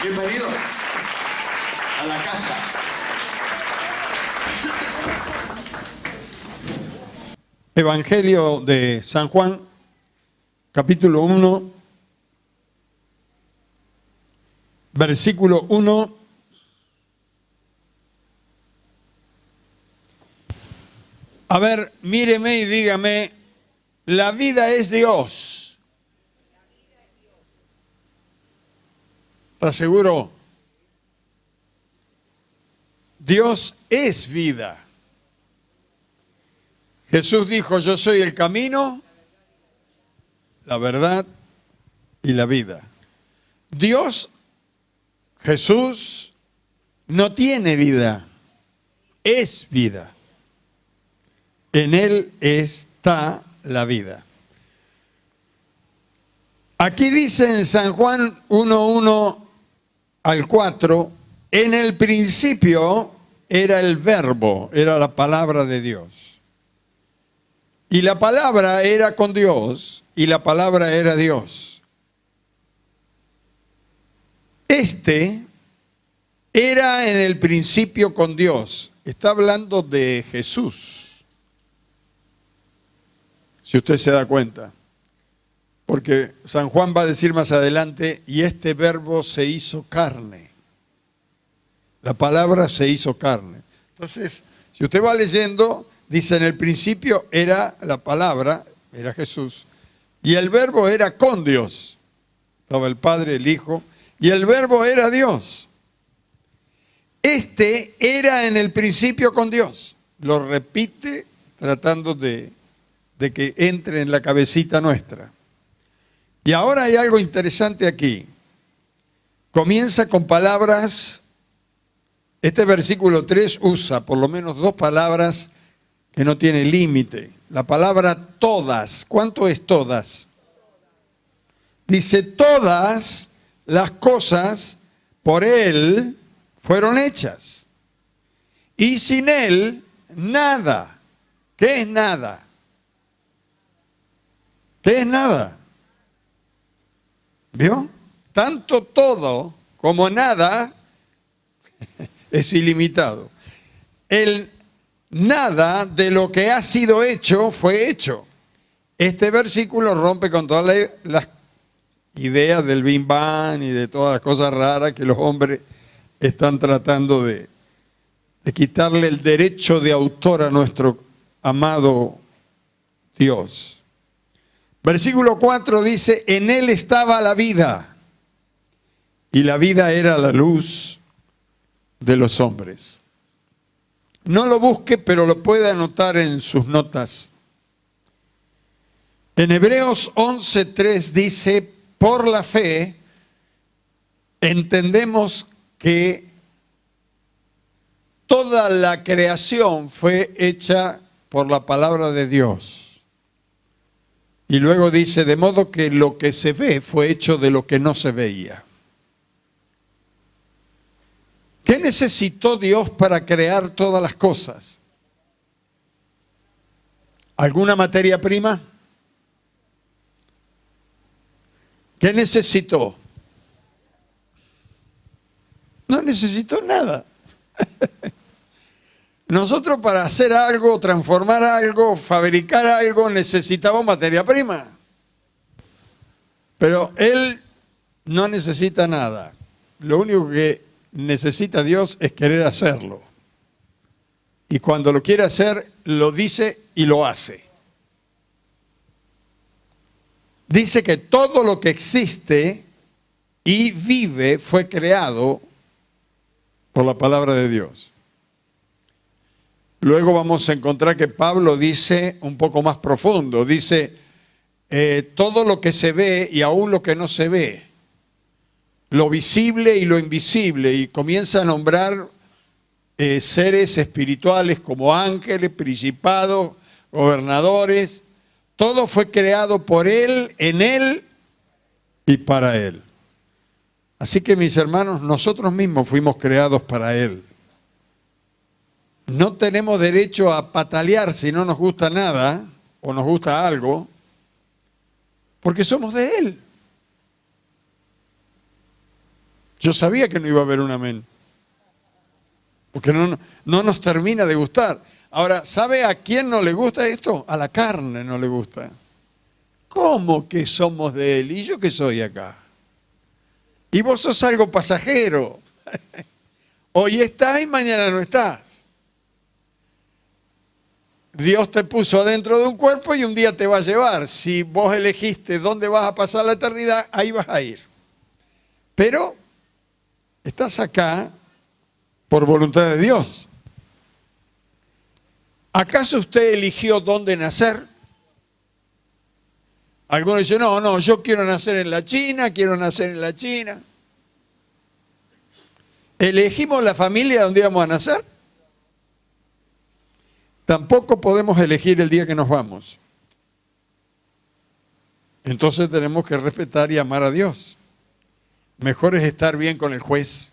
Bienvenidos a la casa. Evangelio de San Juan, capítulo 1, versículo 1. A ver, míreme y dígame, la vida es Dios. ¿Estás seguro? Dios es vida. Jesús dijo, yo soy el camino, la verdad y la vida. Dios, Jesús, no tiene vida, es vida. En Él está la vida. Aquí dice en San Juan 1:1 al 4, en el principio era el verbo, era la palabra de Dios. Y la palabra era con Dios, y la palabra era Dios. Este era en el principio con Dios. Está hablando de Jesús, si usted se da cuenta. Porque San Juan va a decir más adelante, y este verbo se hizo carne. La palabra se hizo carne. Entonces, si usted va leyendo, dice en el principio era la palabra, era Jesús, y el verbo era con Dios. Estaba el Padre, el Hijo, y el verbo era Dios. Este era en el principio con Dios. Lo repite tratando de que entre en la cabecita nuestra. Y ahora hay algo interesante aquí. Comienza con palabras, este versículo 3 usa por lo menos dos palabras que no tiene límite. La palabra todas. ¿Cuánto es todas? Dice, todas las cosas por Él fueron hechas. Y sin Él, nada. ¿Qué es nada? ¿Qué es nada? ¿Vio? Tanto todo como nada es ilimitado. El nada de lo que ha sido hecho fue hecho. Este versículo rompe con todas las ideas del Big Bang y de todas las cosas raras que los hombres están tratando de quitarle el derecho de autor a nuestro amado Dios. Versículo 4 dice, en Él estaba la vida, y la vida era la luz de los hombres. No lo busque, pero lo puede anotar en sus notas. En Hebreos 11:3 dice, por la fe entendemos que toda la creación fue hecha por la palabra de Dios. Y luego dice, de modo que lo que se ve fue hecho de lo que no se veía. ¿Qué necesitó Dios para crear todas las cosas? ¿Alguna materia prima? ¿Qué necesitó? No necesitó nada. Nosotros para hacer algo, transformar algo, fabricar algo, necesitamos materia prima. Pero Él no necesita nada. Lo único que necesita Dios es querer hacerlo. Y cuando lo quiere hacer, lo dice y lo hace. Dice que todo lo que existe y vive fue creado por la palabra de Dios. Luego vamos a encontrar que Pablo dice un poco más profundo, dice, todo lo que se ve y aún lo que no se ve, lo visible y lo invisible, y comienza a nombrar seres espirituales como ángeles, principados, gobernadores, todo fue creado por Él, en Él y para Él. Así que mis hermanos, nosotros mismos fuimos creados para Él. No tenemos derecho a patalear si no nos gusta nada o nos gusta algo, porque somos de Él. Yo sabía que no iba a haber un amén. Porque no nos termina de gustar. Ahora, ¿sabe a quién no le gusta esto? A la carne no le gusta. ¿Cómo que somos de Él? ¿Y yo qué soy acá? Y vos sos algo pasajero. Hoy estás y mañana no estás. Dios te puso adentro de un cuerpo y un día te va a llevar. Si vos elegiste dónde vas a pasar la eternidad, ahí vas a ir. Pero estás acá por voluntad de Dios. ¿Acaso usted eligió dónde nacer? Algunos dicen, no, yo quiero nacer en la China, quiero nacer en la China. ¿Elegimos la familia donde íbamos a nacer? Tampoco podemos elegir el día que nos vamos. Entonces tenemos que respetar y amar a Dios. Mejor es estar bien con el juez,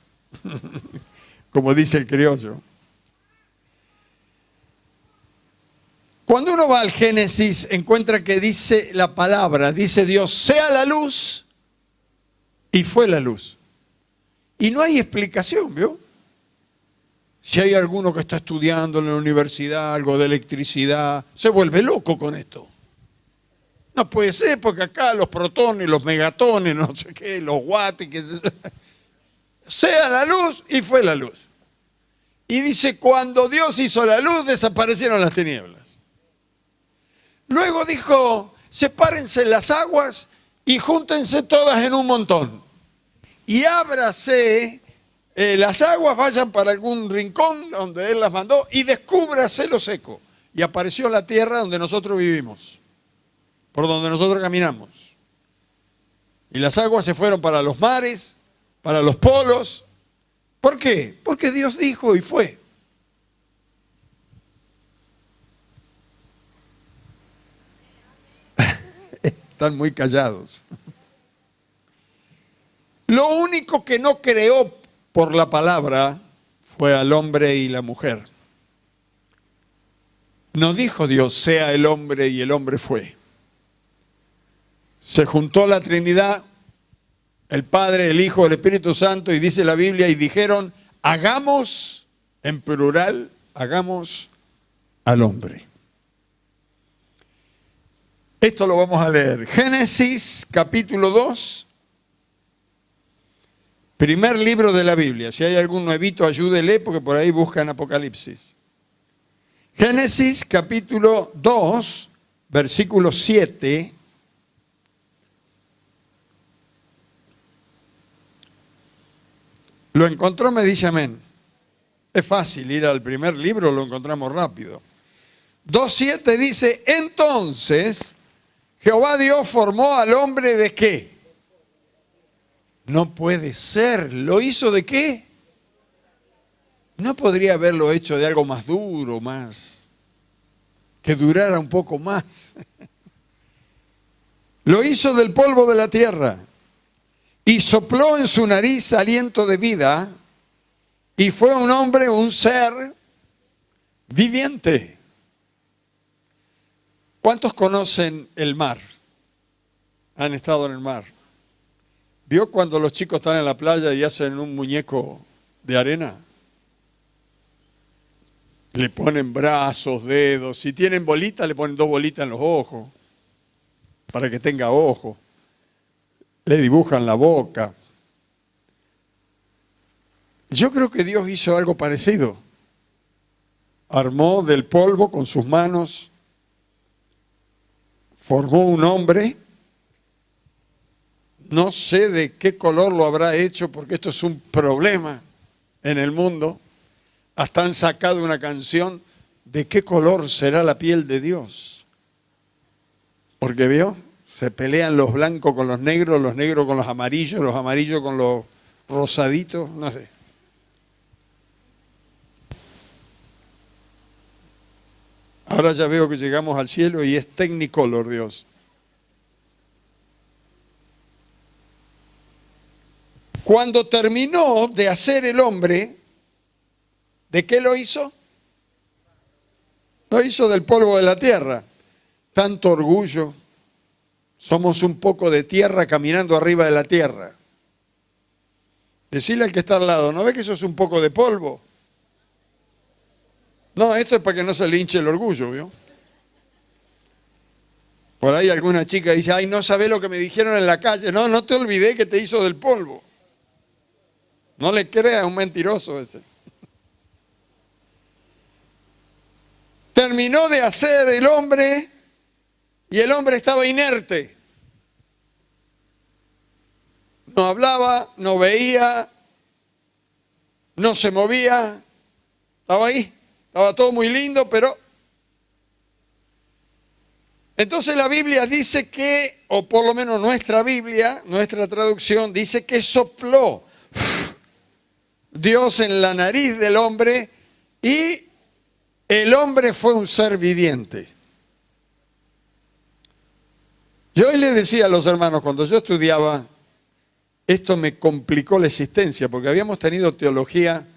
como dice el criollo. Cuando uno va al Génesis, encuentra que dice la palabra, dice Dios, sea la luz, y fue la luz. Y no hay explicación, ¿vio? Si hay alguno que está estudiando en la universidad algo de electricidad, se vuelve loco con esto. No puede ser, porque acá los protones, los megatones, no sé qué, los watts, sea la luz, y fue la luz. Y dice, cuando Dios hizo la luz, desaparecieron las tinieblas. Luego dijo, sepárense las aguas y júntense todas en un montón. Y ábrase las aguas, vayan para algún rincón donde Él las mandó y descúbrase lo seco. Y apareció la tierra donde nosotros vivimos, por donde nosotros caminamos. Y las aguas se fueron para los mares, para los polos. ¿Por qué? Porque Dios dijo y fue. Están muy callados. Lo único que no creó por la palabra fue al hombre y la mujer. No dijo Dios, sea el hombre, y el hombre fue. Se juntó la Trinidad, el Padre, el Hijo, el Espíritu Santo, y dice la Biblia, y dijeron, hagamos, en plural, hagamos al hombre. Esto lo vamos a leer. Génesis capítulo 2, primer libro de la Biblia. Si hay algún nuevito, ayúdele, porque por ahí buscan Apocalipsis. Génesis capítulo 2, versículo 7. ¿Lo encontró? Me dice amén. Es fácil ir al primer libro, lo encontramos rápido. 2:7 dice, entonces Jehová Dios formó al hombre ¿de qué? No puede ser. ¿Lo hizo de qué? No podría haberlo hecho de algo más duro, más, que durara un poco más. Lo hizo del polvo de la tierra y sopló en su nariz aliento de vida y fue un hombre, un ser viviente. ¿Cuántos conocen el mar? Han estado en el mar. ¿Vio cuando los chicos están en la playa y hacen un muñeco de arena? Le ponen brazos, dedos. Si tienen bolitas, le ponen 2 bolitas en los ojos para que tenga ojo. Le dibujan la boca. Yo creo que Dios hizo algo parecido. Armó del polvo con sus manos, formó un hombre. No sé de qué color lo habrá hecho, porque esto es un problema en el mundo. Hasta han sacado una canción de qué color será la piel de Dios. Porque vio, se pelean los blancos con los negros con los amarillos con los rosaditos, no sé. Ahora ya veo que llegamos al cielo y es Technicolor Dios. Cuando terminó de hacer el hombre, ¿de qué lo hizo? Lo hizo del polvo de la tierra. Tanto orgullo. Somos un poco de tierra caminando arriba de la tierra. Decirle al que está al lado, ¿no ve que eso es un poco de polvo? No, esto es para que no se le hinche el orgullo, ¿vio? Por ahí alguna chica dice, ay, no sabés lo que me dijeron en la calle. No, no te olvidé que te hizo del polvo. No le creas, un mentiroso ese. Terminó de hacer el hombre y el hombre estaba inerte. No hablaba, no veía, no se movía. Estaba ahí. Estaba todo muy lindo, pero... Entonces la Biblia dice que, o por lo menos nuestra Biblia, nuestra traducción, dice que sopló Dios en la nariz del hombre y el hombre fue un ser viviente. Yo hoy le decía a los hermanos, cuando yo estudiaba, esto me complicó la existencia, porque habíamos tenido teología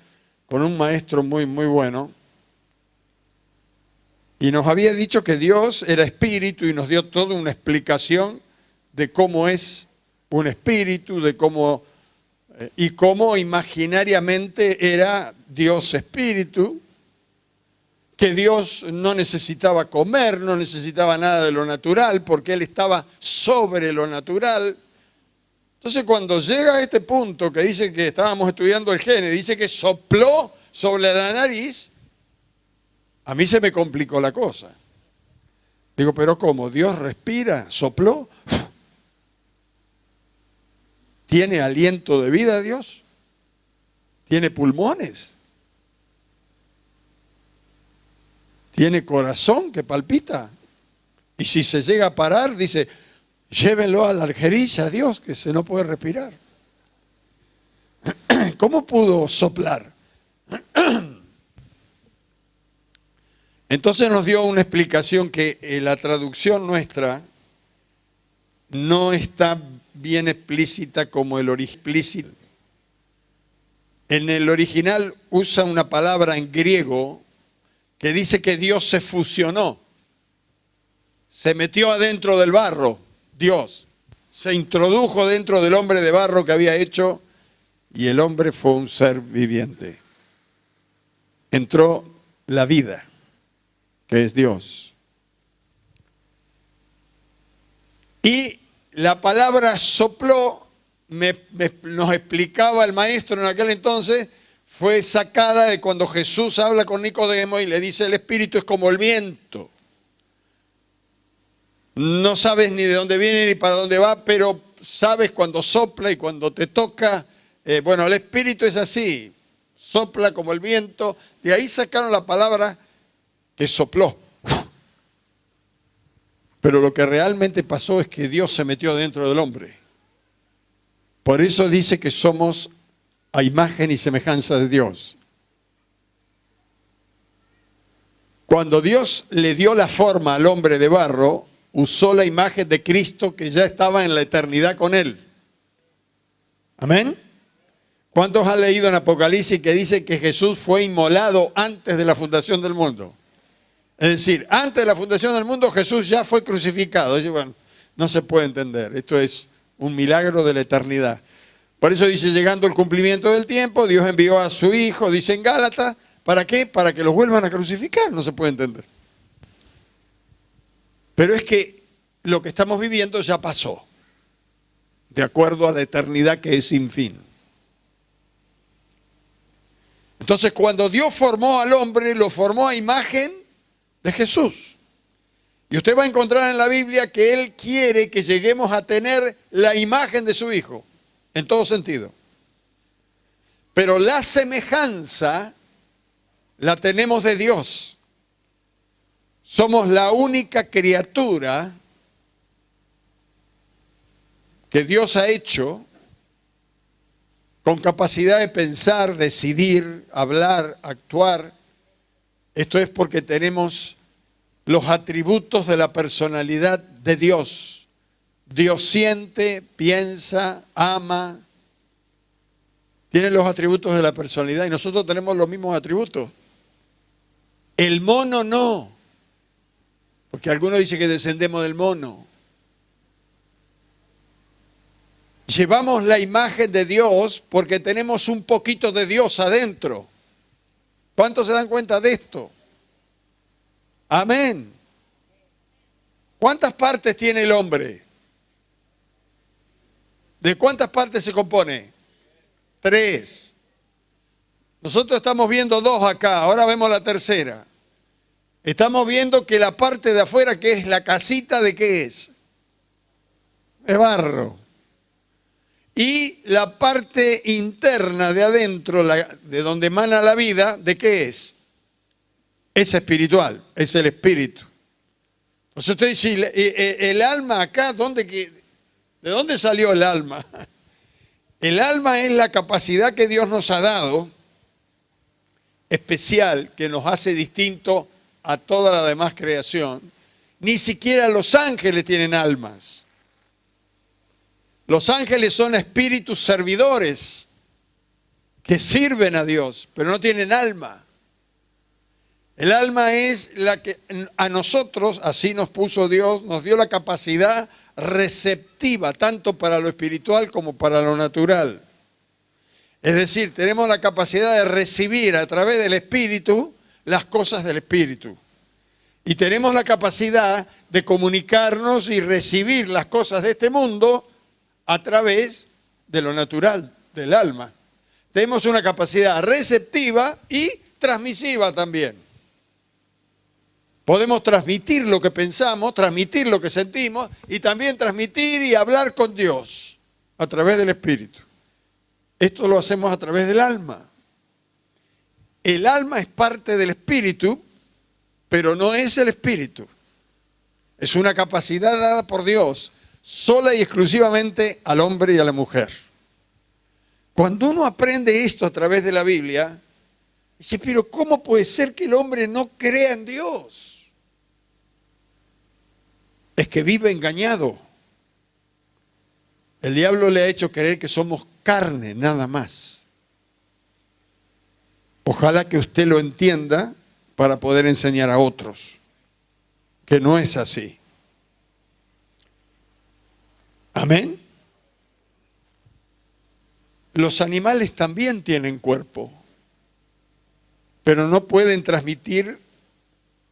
con un maestro muy bueno, y nos había dicho que Dios era espíritu y nos dio toda una explicación de cómo es un espíritu, de cómo y cómo imaginariamente era Dios espíritu, que Dios no necesitaba comer, no necesitaba nada de lo natural, porque Él estaba sobre lo natural. Entonces cuando llega a este punto que dice que estábamos estudiando el Génesis, dice que sopló sobre la nariz, a mí se me complicó la cosa. Digo, pero ¿cómo? ¿Dios respira? ¿Sopló? ¿Tiene aliento de vida Dios? ¿Tiene pulmones? ¿Tiene corazón que palpita? Y si se llega a parar, dice, llévenlo a la aljerilla, Dios, que se no puede respirar. ¿Cómo pudo soplar? Entonces nos dio una explicación que la traducción nuestra no está bien explícita como el explícito. En el original usa una palabra en griego que dice que Dios se fusionó, se metió adentro del barro, Dios, se introdujo dentro del hombre de barro que había hecho y el hombre fue un ser viviente. Entró la vida, que es Dios. Y la palabra sopló, nos explicaba el maestro en aquel entonces, fue sacada de cuando Jesús habla con Nicodemo y le dice, el espíritu es como el viento. No sabes ni de dónde viene ni para dónde va, pero sabes cuando sopla y cuando te toca. Bueno, el espíritu es así, sopla como el viento. De ahí sacaron la palabra que sopló. Pero lo que realmente pasó es que Dios se metió dentro del hombre. Por eso dice que somos a imagen y semejanza de Dios. Cuando Dios le dio la forma al hombre de barro, usó la imagen de Cristo que ya estaba en la eternidad con él. ¿Amén? ¿Cuántos han leído en Apocalipsis que dice que Jesús fue inmolado antes de la fundación del mundo? Es decir, antes de la fundación del mundo Jesús ya fue crucificado. Y bueno, no se puede entender. Esto es un milagro de la eternidad. Por eso dice, llegando el cumplimiento del tiempo, Dios envió a su Hijo, dice en Gálatas, ¿para qué? Para que los vuelvan a crucificar. No se puede entender. Pero es que lo que estamos viviendo ya pasó, de acuerdo a la eternidad que es sin fin. Entonces, cuando Dios formó al hombre, lo formó a imagen de Jesús. Y usted va a encontrar en la Biblia que Él quiere que lleguemos a tener la imagen de su Hijo, en todo sentido. Pero la semejanza la tenemos de Dios. Somos la única criatura que Dios ha hecho con capacidad de pensar, decidir, hablar, actuar. Esto es porque tenemos los atributos de la personalidad de Dios. Dios siente, piensa, ama. Tiene los atributos de la personalidad y nosotros tenemos los mismos atributos. El mono no, porque algunos dicen que descendemos del mono. Llevamos la imagen de Dios porque tenemos un poquito de Dios adentro. ¿Cuántos se dan cuenta de esto? Amén. ¿Cuántas partes tiene el hombre? ¿De cuántas partes se compone? 3. Nosotros estamos viendo 2 acá, ahora vemos la tercera. Estamos viendo que la parte de afuera, que es la casita, ¿de qué es? De barro. Y la parte interna de adentro, de donde emana la vida, ¿de qué es? Es espiritual, es el espíritu. Entonces usted dice, el alma acá, ¿de dónde salió el alma? El alma es la capacidad que Dios nos ha dado, especial, que nos hace distinto a toda la demás creación. Ni siquiera los ángeles tienen almas. Los ángeles son espíritus servidores que sirven a Dios, pero no tienen alma. El alma es la que a nosotros, así nos puso Dios, nos dio la capacidad receptiva, tanto para lo espiritual como para lo natural. Es decir, tenemos la capacidad de recibir a través del espíritu las cosas del espíritu. Y tenemos la capacidad de comunicarnos y recibir las cosas de este mundo a través de lo natural, del alma. Tenemos una capacidad receptiva y transmisiva también. Podemos transmitir lo que pensamos, transmitir lo que sentimos y también transmitir y hablar con Dios a través del Espíritu. Esto lo hacemos a través del alma. El alma es parte del Espíritu, pero no es el Espíritu. Es una capacidad dada por Dios sola y exclusivamente al hombre y a la mujer. Cuando uno aprende esto a través de la Biblia, dice, pero ¿cómo puede ser que el hombre no crea en Dios? Es que vive engañado. El diablo le ha hecho creer que somos carne, nada más. Ojalá que usted lo entienda para poder enseñar a otros que no es así. Amén. Los animales también tienen cuerpo, pero no pueden transmitir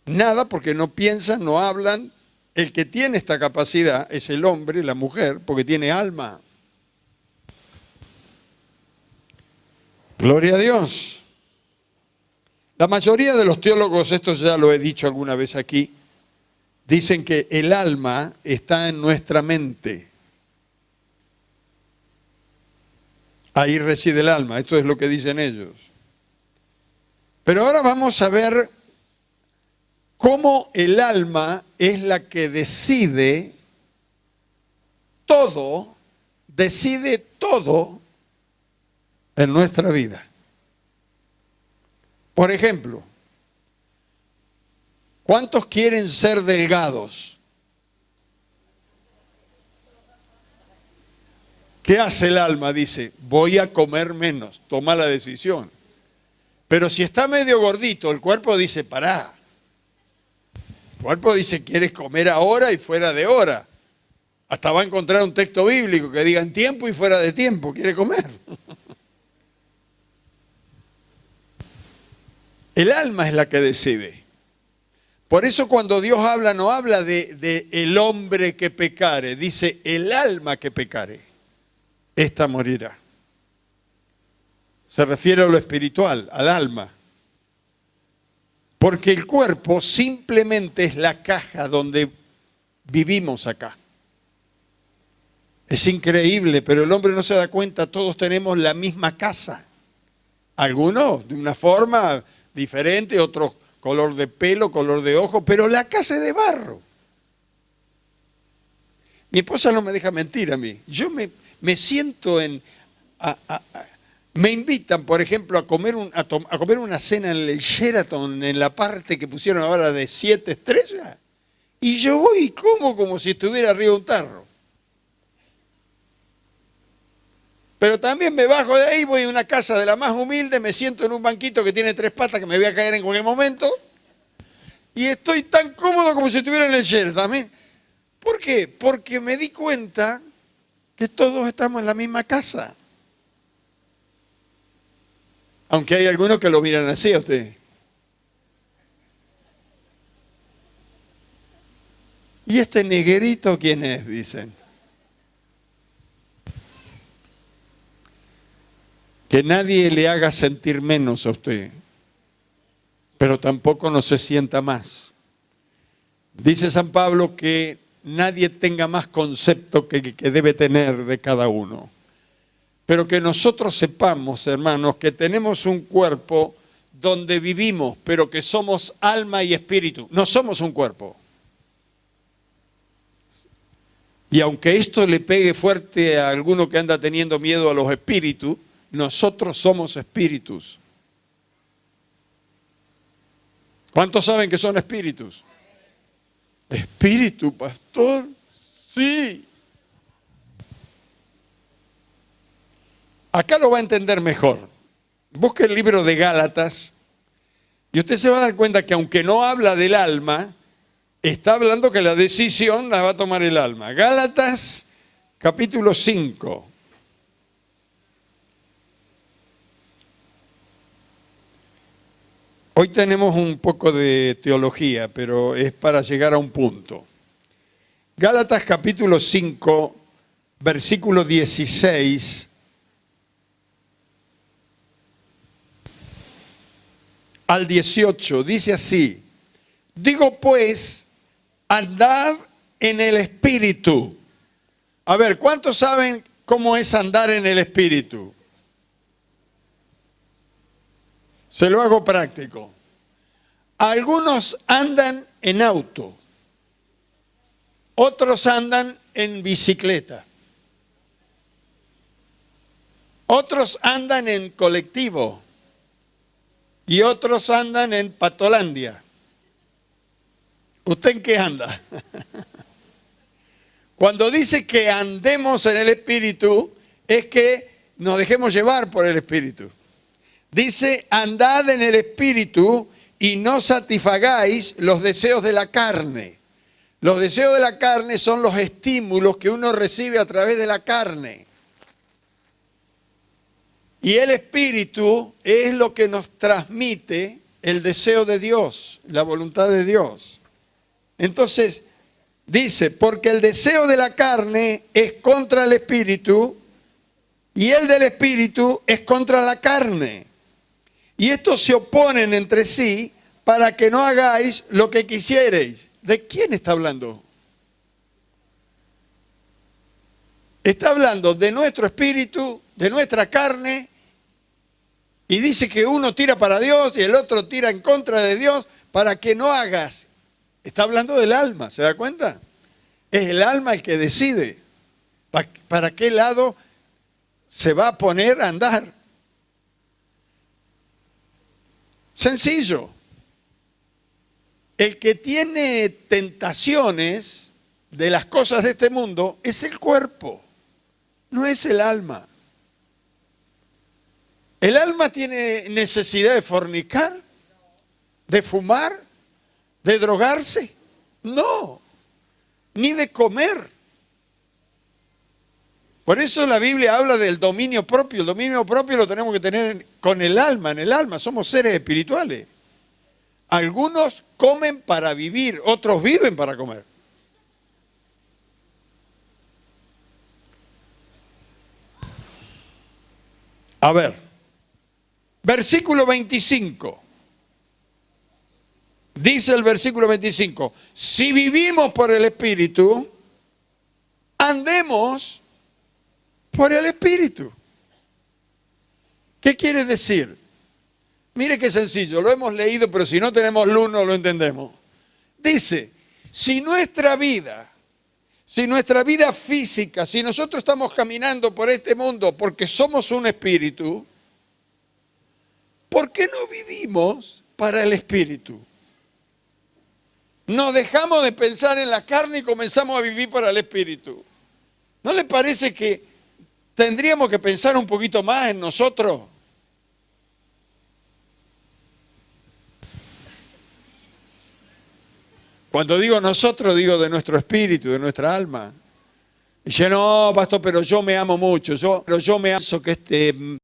nada porque no piensan, no hablan. El que tiene esta capacidad es el hombre, la mujer, porque tiene alma. Gloria a Dios. La mayoría de los teólogos, esto ya lo he dicho alguna vez aquí, dicen que el alma está en nuestra mente. Ahí reside el alma, esto es lo que dicen ellos. Pero ahora vamos a ver cómo el alma es la que decide todo en nuestra vida. Por ejemplo, ¿cuántos quieren ser delgados? ¿Qué hace el alma? Dice, voy a comer menos, toma la decisión. Pero si está medio gordito, el cuerpo dice, pará. El cuerpo dice, quieres comer ahora y fuera de hora. Hasta va a encontrar un texto bíblico que diga en tiempo y fuera de tiempo, quiere comer. El alma es la que decide. Por eso cuando Dios habla, no habla de el hombre que pecare, dice el alma que pecare, esta morirá. Se refiere a lo espiritual, al alma. Porque el cuerpo simplemente es la caja donde vivimos acá. Es increíble, pero el hombre no se da cuenta, todos tenemos la misma casa. Algunos de una forma diferente, otros color de pelo, color de ojo, pero la casa es de barro. Mi esposa no me deja mentir a mí. Yo me siento me invitan, por ejemplo, a comer una cena en el Sheraton, en la parte que pusieron ahora de 7 estrellas, y yo voy y como si estuviera arriba de un tarro. Pero también me bajo de ahí, voy a una casa de la más humilde, me siento en un banquito que tiene 3 patas que me voy a caer en cualquier momento, y estoy tan cómodo como si estuviera en el Sheraton. ¿Por qué? Porque me di cuenta que todos estamos en la misma casa. Aunque hay algunos que lo miran así a usted. ¿Y este negrito quién es? Dicen. Que nadie le haga sentir menos a usted, pero tampoco no se sienta más. Dice San Pablo que nadie tenga más concepto que debe tener de cada uno. Pero que nosotros sepamos, hermanos, que tenemos un cuerpo donde vivimos, pero que somos alma y espíritu. No somos un cuerpo. Y aunque esto le pegue fuerte a alguno que anda teniendo miedo a los espíritus, nosotros somos espíritus. ¿Cuántos saben que son espíritus? ¿Espíritu, pastor? Sí. Acá lo va a entender mejor. Busque el libro de Gálatas y usted se va a dar cuenta que aunque no habla del alma, está hablando que la decisión la va a tomar el alma. Gálatas capítulo 5. Hoy tenemos un poco de teología, pero es para llegar a un punto. Gálatas capítulo 5, versículo 16 al 18, dice así: digo pues, andad en el Espíritu. A ver, ¿cuántos saben cómo es andar en el Espíritu? Se lo hago práctico. Algunos andan en auto, otros andan en bicicleta, otros andan en colectivo y otros andan en Patolandia. ¿Usted en qué anda? Cuando dice que andemos en el Espíritu, es que nos dejemos llevar por el Espíritu. Dice, andad en el Espíritu y no satisfagáis los deseos de la carne. Los deseos de la carne son los estímulos que uno recibe a través de la carne. Y el Espíritu es lo que nos transmite el deseo de Dios, la voluntad de Dios. Entonces, dice, porque el deseo de la carne es contra el Espíritu y el del Espíritu es contra la carne. Y estos se oponen entre sí para que no hagáis lo que quisierais. ¿De quién está hablando? Está hablando de nuestro espíritu, de nuestra carne, y dice que uno tira para Dios y el otro tira en contra de Dios para que no hagas. Está hablando del alma, ¿se da cuenta? Es el alma el que decide para qué lado se va a poner a andar. Sencillo. El que tiene tentaciones de las cosas de este mundo es el cuerpo, no es el alma. ¿El alma tiene necesidad de fornicar, de fumar, de drogarse? No, ni de comer. Por eso la Biblia habla del dominio propio. El dominio propio lo tenemos que tener con el alma, en el alma. Somos seres espirituales. Algunos comen para vivir, otros viven para comer. A ver, versículo 25. Dice el versículo 25, si vivimos por el Espíritu, andemos por el Espíritu. ¿Qué quiere decir? Mire qué sencillo, lo hemos leído, pero si no tenemos luz no lo entendemos. Dice, si nuestra vida física, si nosotros estamos caminando por este mundo porque somos un espíritu, ¿por qué no vivimos para el Espíritu? Nos dejamos de pensar en la carne y comenzamos a vivir para el Espíritu. ¿No le parece que tendríamos que pensar un poquito más en nosotros? Cuando digo nosotros, digo de nuestro espíritu, de nuestra alma. Dice, no, pastor, pero yo me amo mucho, pero yo me amo que